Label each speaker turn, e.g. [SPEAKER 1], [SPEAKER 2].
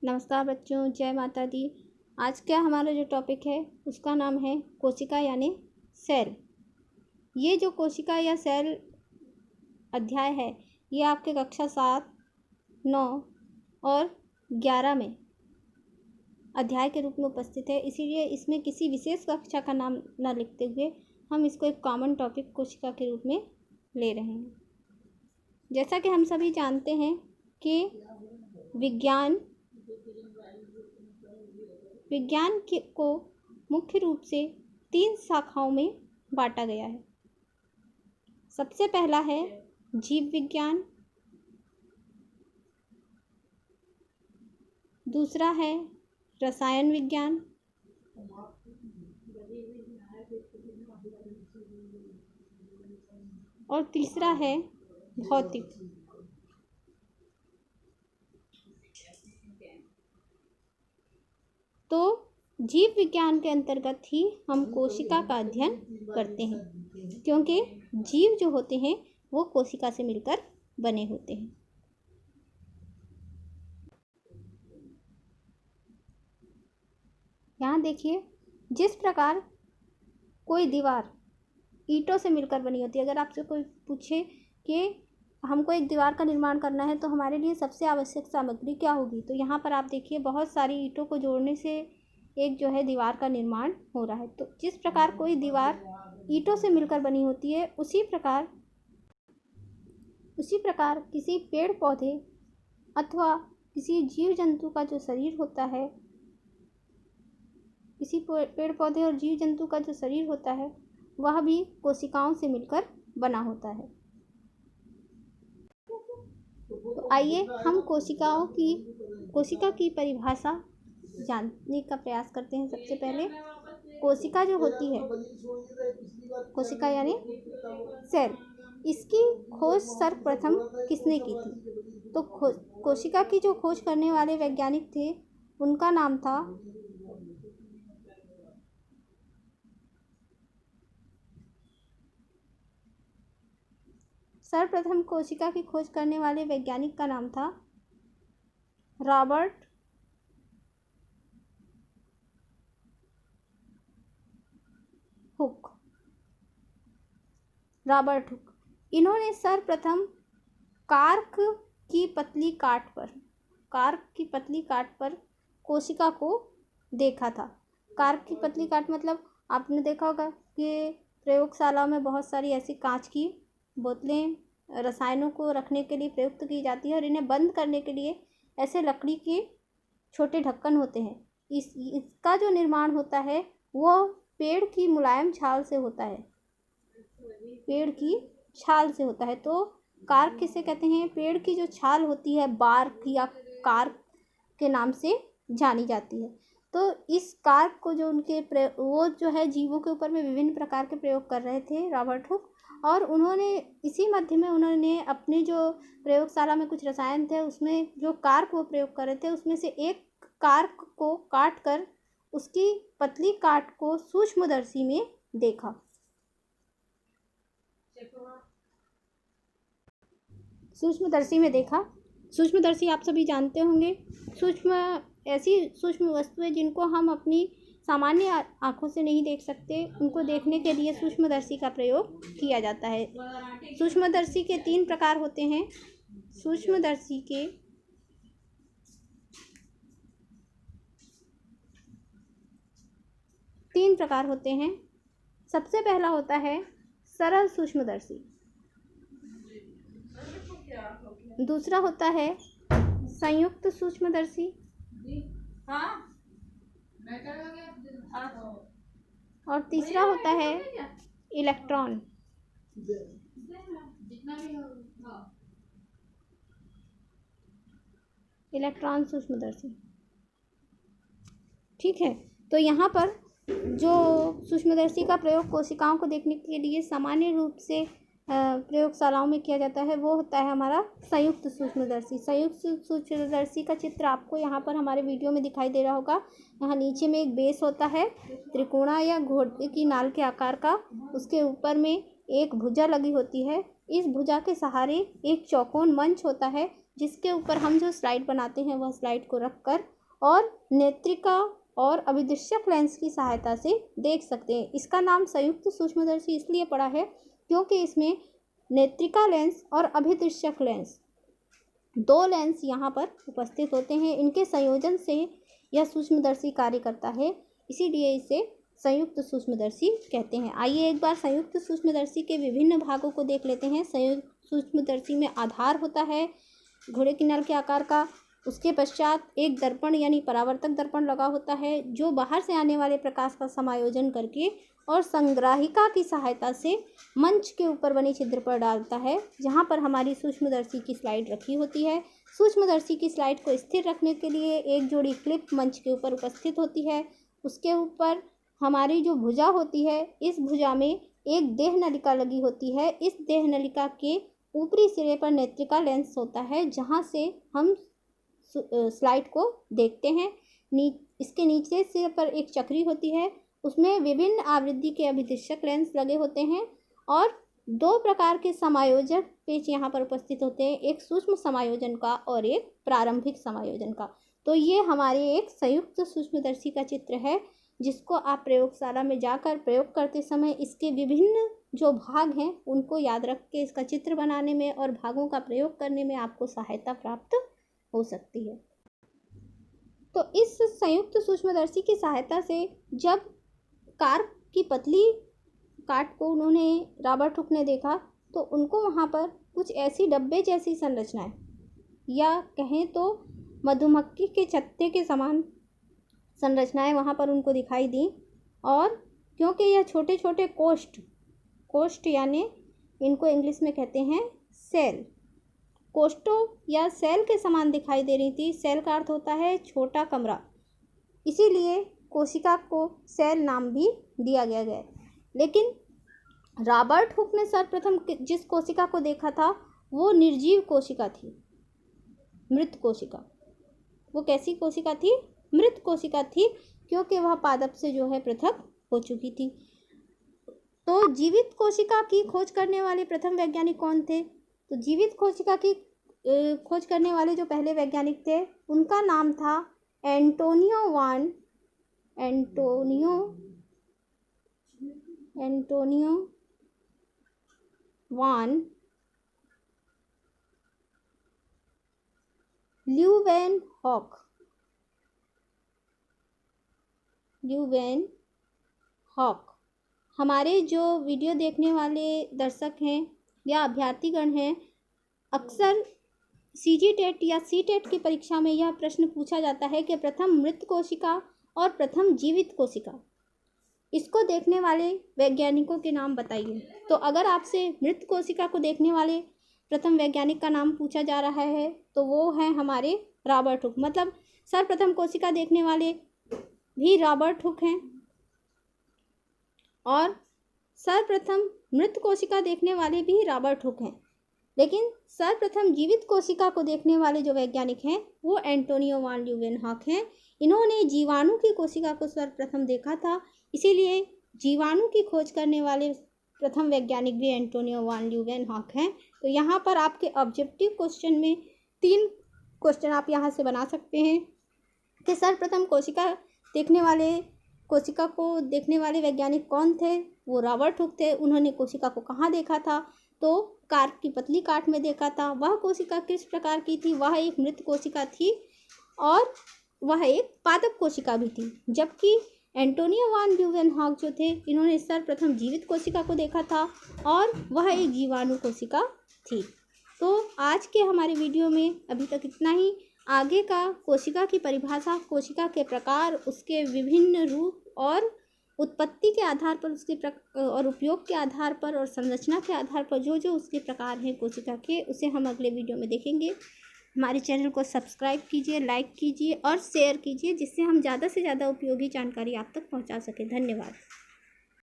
[SPEAKER 1] नमस्कार बच्चों, जय माता दी। आज का हमारा जो टॉपिक है उसका नाम है कोशिका यानी सेल। ये जो कोशिका या सेल अध्याय है ये आपके कक्षा 7, 9 और 11 में अध्याय के रूप में उपस्थित है, इसीलिए इसमें किसी विशेष कक्षा का नाम न लिखते हुए हम इसको एक कॉमन टॉपिक कोशिका के रूप में ले रहे हैं। जैसा कि हम सभी जानते हैं कि विज्ञान को मुख्य रूप से 3 शाखाओं में बांटा गया है। सबसे पहला है जीव विज्ञान, दूसरा है रसायन विज्ञान और तीसरा है भौतिक। तो जीव विज्ञान के अंतर्गत ही हम कोशिका का अध्ययन करते हैं, क्योंकि जीव जो होते हैं वो कोशिका से मिलकर बने होते हैं। यहाँ देखिए, जिस प्रकार कोई दीवार ईंटों से मिलकर बनी होती है। अगर आपसे कोई पूछे कि हमको एक दीवार का निर्माण करना है तो हमारे लिए सबसे आवश्यक सामग्री क्या होगी, तो यहाँ पर आप देखिए बहुत सारी ईंटों को जोड़ने से एक जो है दीवार का निर्माण हो रहा है। तो जिस प्रकार कोई दीवार ईंटों से मिलकर बनी होती है, उसी प्रकार किसी पेड़ पौधे अथवा किसी जीव जंतु का जो शरीर होता है, किसी पेड़ पौधे और जीव जंतु का जो शरीर होता है वह भी कोशिकाओं से मिलकर बना होता है। तो आइए हम कोशिका की परिभाषा जानने का प्रयास करते हैं। सबसे पहले कोशिका जो होती है, कोशिका यानी सेल, इसकी खोज सर्वप्रथम किसने की थी? तो कोशिका की जो खोज करने वाले वैज्ञानिक थे उनका नाम था सर्वप्रथम कोशिका की खोज करने वाले वैज्ञानिक का नाम था रॉबर्ट हुक। इन्होंने सर्वप्रथम कार्क की पतली काट पर कोशिका को देखा था। कार्क की पतली काट मतलब आपने देखा होगा कि प्रयोगशालाओं में बहुत सारी ऐसी कांच की बोतलें रसायनों को रखने के लिए प्रयुक्त की जाती है और इन्हें बंद करने के लिए ऐसे लकड़ी के छोटे ढक्कन होते हैं। इसका जो निर्माण होता है वो पेड़ की मुलायम छाल से होता है, तो कार्क किसे कहते हैं? पेड़ की जो छाल होती है बार्क या कार्क के नाम से जानी जाती है। तो इस कार्क को जो वो जो है जीवों के ऊपर में विभिन्न प्रकार के प्रयोग कर रहे थे रॉबर्ट हुक, और उन्होंने इसी मध्य में उन्होंने अपने जो प्रयोगशाला में कुछ रसायन थे उसमें जो कार्क वो प्रयोग कर रहे थे उसमें से एक कार्क को काट कर उसकी पतली काट को सूक्ष्मदर्शी में देखा। सूक्ष्मदर्शी आप सभी जानते होंगे, ऐसी सूक्ष्म वस्तुएं जिनको हम अपनी सामान्य आँखों से नहीं देख सकते, उनको देखने के लिए सूक्ष्मदर्शी का प्रयोग किया जाता है। सूक्ष्मदर्शी के 3 प्रकार होते हैं। सूक्ष्मदर्शी के 3 प्रकार होते हैं। सबसे पहला होता है सरल सूक्ष्मदर्शी, दूसरा होता है संयुक्त सूक्ष्मदर्शी और तीसरा होता है इलेक्ट्रॉन सूक्ष्मदर्शी। ठीक है, तो यहाँ पर जो सूक्ष्मदर्शी का प्रयोग कोशिकाओं को देखने के लिए सामान्य रूप से प्रयोगशालाओं में किया जाता है वो होता है हमारा संयुक्त सूक्ष्मदर्शी। संयुक्त सूक्ष्मदर्शी का चित्र आपको यहाँ पर हमारे वीडियो में दिखाई दे रहा होगा। यहाँ नीचे में एक बेस होता है त्रिकोणा या घोड़े की नाल के आकार का, उसके ऊपर में एक भुजा लगी होती है। इस भुजा के सहारे एक चौकोन मंच होता है जिसके ऊपर हम जो स्लाइड बनाते हैं वह स्लाइड को रखकर और नेत्रिका और अभिदृश्यक लेंस की सहायता से देख सकते हैं। इसका नाम संयुक्त सूक्ष्मदर्शी इसलिए पड़ा है क्योंकि इसमें नेत्रिका लेंस और अभिदृश्यक लेंस, दो लेंस यहाँ पर उपस्थित होते हैं। इनके संयोजन से यह सूक्ष्मदर्शी कार्य करता है, इसीलिए इसे संयुक्त सूक्ष्मदर्शी कहते हैं। आइए एक बार संयुक्त सूक्ष्मदर्शी के विभिन्न भागों को देख लेते हैं। संयुक्त सूक्ष्मदर्शी में आधार होता है घोड़े की नल के आकार का। उसके पश्चात एक दर्पण यानी परावर्तक दर्पण लगा होता है जो बाहर से आने वाले प्रकाश का समायोजन करके और संग्राहिका की सहायता से मंच के ऊपर बने छिद्र पर डालता है, जहाँ पर हमारी सूक्ष्मदर्शी की स्लाइड रखी होती है। सूक्ष्मदर्शी की स्लाइड को स्थिर रखने के लिए एक जोड़ी क्लिप मंच के ऊपर उपस्थित होती है। उसके ऊपर हमारी जो भुजा होती है, इस भुजा में एक देह नलिका लगी होती है। इस देह नलिका के ऊपरी सिरे पर नेत्रिका लेंस होता है, जहाँ से हम स्लाइड को देखते हैं। इसके नीचे सिर पर एक चक्री होती है, उसमें विभिन्न आवृत्ति के अभिदृश्यक लेंस लगे होते हैं और दो प्रकार के समायोजक पेच यहाँ पर उपस्थित होते हैं, एक सूक्ष्म समायोजन का और एक प्रारंभिक समायोजन का। तो ये हमारे एक संयुक्त सूक्ष्मदर्शी का चित्र है, जिसको आप प्रयोगशाला में जाकर प्रयोग करते समय इसके विभिन्न जो भाग हैं उनको याद रख के इसका चित्र बनाने में और भागों का प्रयोग करने में आपको सहायता प्राप्त हो सकती है। तो इस संयुक्त सूक्ष्मदर्शी की सहायता से जब कार की पतली काट को उन्होंने रॉबर्ट हुक ने देखा, तो उनको वहाँ पर कुछ ऐसी डब्बे जैसी संरचनाएं या कहें तो मधुमक्खी के छत्ते के समान संरचनाएं वहाँ पर उनको दिखाई दी। और क्योंकि यह छोटे छोटे कोष्ठ यानी इनको इंग्लिश में कहते हैं सेल, कोष्ठों या सेल के समान दिखाई दे रही थी। सेल का अर्थ होता है छोटा कमरा, इसीलिए कोशिका को सेल नाम भी दिया गया है। लेकिन रॉबर्ट हुक ने सर्वप्रथम जिस कोशिका को देखा था वो निर्जीव कोशिका थी, मृत कोशिका। वो कैसी कोशिका थी? मृत कोशिका थी, क्योंकि वह पादप से जो है पृथक हो चुकी थी। तो जीवित कोशिका की खोज करने वाले प्रथम वैज्ञानिक कौन थे? तो जीवित कोशिका की खोज करने वाले जो पहले वैज्ञानिक थे उनका नाम था एंटोनियो वान ल्यूवेनहॉक। हमारे जो वीडियो देखने वाले दर्शक हैं या अभ्यर्थीगण हैं, अक्सर CGTET या CTET की परीक्षा में यह प्रश्न पूछा जाता है कि प्रथम मृत कोशिका और प्रथम जीवित कोशिका, इसको देखने वाले वैज्ञानिकों के नाम बताइए। तो अगर आपसे मृत कोशिका को देखने वाले प्रथम वैज्ञानिक का नाम पूछा जा रहा है तो वो है हमारे रॉबर्ट हुक। मतलब सर्वप्रथम कोशिका देखने वाले भी रॉबर्ट हुक हैं और सर्वप्रथम मृत कोशिका देखने वाले भी रॉबर्ट हुक हैं। लेकिन सर्वप्रथम जीवित कोशिका को देखने वाले जो वैज्ञानिक हैं वो एंटोनियो वान ल्यूवेनहॉक हैं। इन्होंने जीवाणु की कोशिका को सर्वप्रथम देखा था, इसीलिए जीवाणु की खोज करने वाले प्रथम वैज्ञानिक भी एंटोनियो वान ल्यूवेनहॉक हैं। तो यहाँ पर आपके ऑब्जेक्टिव क्वेश्चन में 3 क्वेश्चन आप यहाँ से बना सकते हैं कि सर्वप्रथम कोशिका को देखने वाले वैज्ञानिक कौन थे? वो रॉबर्ट हुक थे। उन्होंने कोशिका को कहाँ देखा था? तो कार की पतली काट में देखा था। वह कोशिका किस प्रकार की थी? वह एक मृत कोशिका थी और वह एक पादप कोशिका भी थी। जबकि एंटोनियो वान ल्यूवेनहॉक जो थे, इन्होंने सर्वप्रथम जीवित कोशिका को देखा था और वह एक जीवाणु कोशिका थी। तो आज के हमारे वीडियो में अभी तक इतना ही। आगे का कोशिका की परिभाषा, कोशिका के प्रकार, उसके विभिन्न रूप और उत्पत्ति के आधार पर, उसके और उपयोग के आधार पर और संरचना के आधार पर जो जो उसके प्रकार हैं कोशिका के, उसे हम अगले वीडियो में देखेंगे। हमारे चैनल को सब्सक्राइब कीजिए, लाइक कीजिए और शेयर कीजिए, जिससे हम ज़्यादा से ज़्यादा उपयोगी जानकारी आप तक पहुंचा सकें। धन्यवाद।